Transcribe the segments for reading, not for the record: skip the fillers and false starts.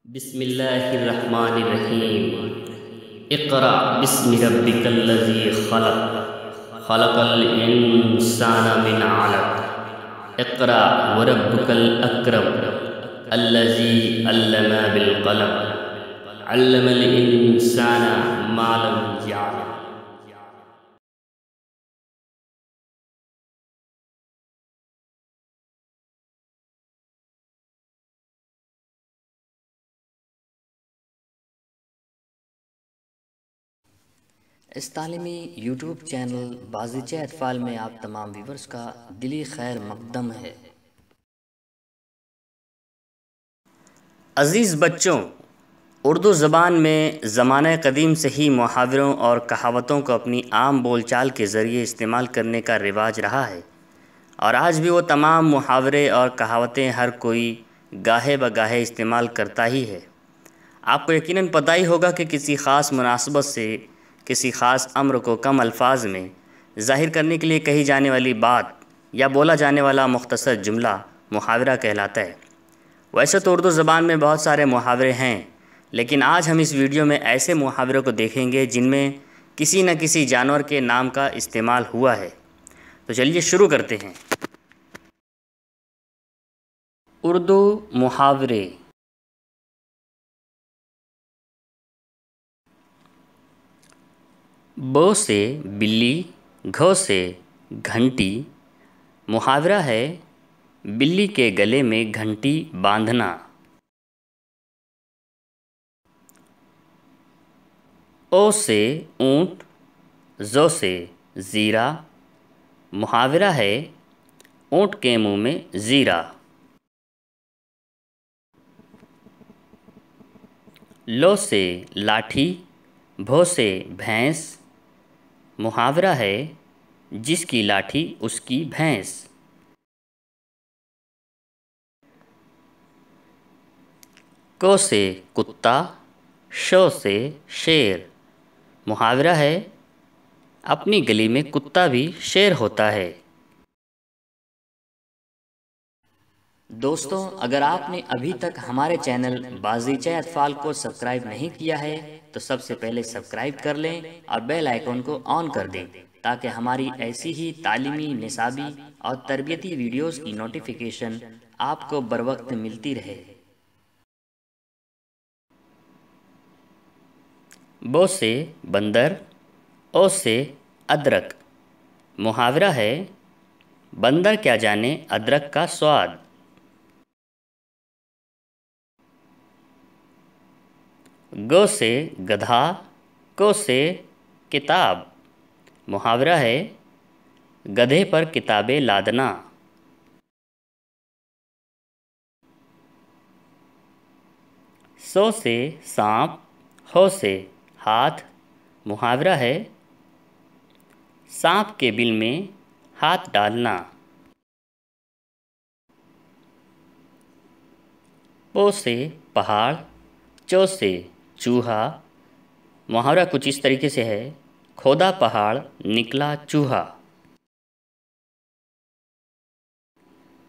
बिस्मिल्लाहिर्रहमानिर्रहीम। इक़रा बिस्मि रब्बिकल्लज़ी ख़लक़ ख़लक़ल इंसाना मिन अलक़। इक़रा व रब्बुकल अकरम अल्लज़ी अल्लमा बिल क़लम अल्लमल इंसाना मा लम यअलम। इस तालीमी यूट्यूब चैनल बाज़ीचे अतफ़ाल में आप तमाम व्यूवर्स का दिली खैर मक़दम है। अज़ीज़ बच्चों, उर्दू ज़बान में ज़माने क़दीम से ही मुहावरों और कहावतों को अपनी आम बोलचाल के ज़रिए इस्तेमाल करने का रिवाज रहा है और आज भी वो तमाम मुहावरे और कहावतें हर कोई गाहे बगाहे इस्तेमाल करता ही है। आपको यकीनन पता ही होगा कि किसी ख़ास मुनासबत से किसी ख़ास अम्र को कम अल्फाज में ज़ाहिर करने के लिए कही जाने वाली बात या बोला जाने वाला मुख्तसर जुमला मुहावरा कहलाता है। वैसे तो उर्दू ज़बान में बहुत सारे मुहावरे हैं, लेकिन आज हम इस वीडियो में ऐसे मुहावरों को देखेंगे जिनमें किसी न किसी जानवर के नाम का इस्तेमाल हुआ है। तो चलिए शुरू करते हैं। उर्दू मुहावरे। ब से बिल्ली, घ से घंटी। मुहावरा है बिल्ली के गले में घंटी बांधना। ओ से ऊँट, ज़ से ज़ीरा। मुहावरा है ऊँट के मुंह में ज़ीरा। ल से लाठी, भ से भैंस। मुहावरा है जिसकी लाठी उसकी भैंस। क से कुत्ता, श से शेर। मुहावरा है अपनी गली में कुत्ता भी शेर होता है। दोस्तों, अगर आपने अभी तक हमारे चैनल बाज़ीचे अतफ़ाल को सब्सक्राइब नहीं किया है तो सबसे पहले सब्सक्राइब कर लें और बेल आइकन को ऑन कर दें ताकि हमारी ऐसी ही तालीमी, निसाबी और तरबियती वीडियोस की नोटिफिकेशन आपको बर वक्त मिलती रहे। ब से बंदर, ओ से अदरक। मुहावरा है बंदर क्या जाने अदरक का स्वाद। ग से गधा, क से किताब। मुहावरा है गधे पर किताबें लादना। स से सांप, ह से हाथ। मुहावरा है सांप के बिल में हाथ डालना। प से पहाड़, च से चूहा। मुहावरा कुछ इस तरीके से है खोदा पहाड़ निकला चूहा।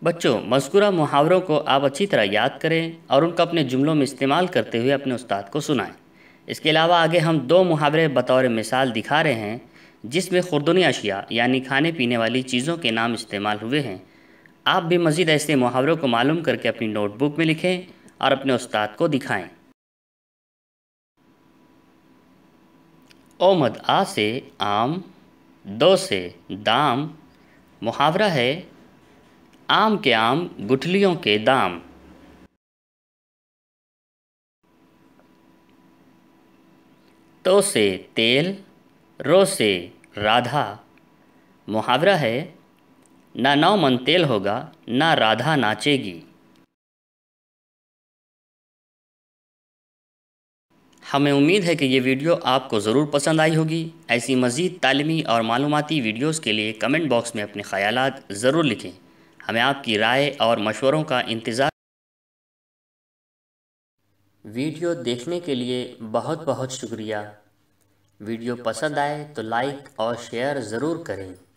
बच्चों, मज़कूरा मुहावरों को आप अच्छी तरह याद करें और उनको अपने जुमलों में इस्तेमाल करते हुए अपने उस्ताद को सुनाएं। इसके अलावा आगे हम दो मुहावरे बतौर मिसाल दिखा रहे हैं जिसमें खुर्दनी अशिया यानी खाने पीने वाली चीज़ों के नाम इस्तेमाल हुए हैं। आप भी मज़ीद ऐसे मुहावरों को मालूम करके अपनी नोटबुक में लिखें और अपने उस्ताद को दिखाएं। ओमद, आ से आम, दो से दाम। मुहावरा है आम के आम गुठलियों के दाम। तो से तेल, रो से राधा। मुहावरा है ना 9 मन तेल होगा ना राधा नाचेगी। हमें उम्मीद है कि ये वीडियो आपको ज़रूर पसंद आई होगी। ऐसी मज़ीद तालीमी और मालूमाती वीडियोस के लिए कमेंट बॉक्स में अपने ख़यालात ज़रूर लिखें। हमें आपकी राय और मशवरों का इंतज़ार। वीडियो देखने के लिए बहुत बहुत शुक्रिया। वीडियो पसंद आए तो लाइक और शेयर ज़रूर करें।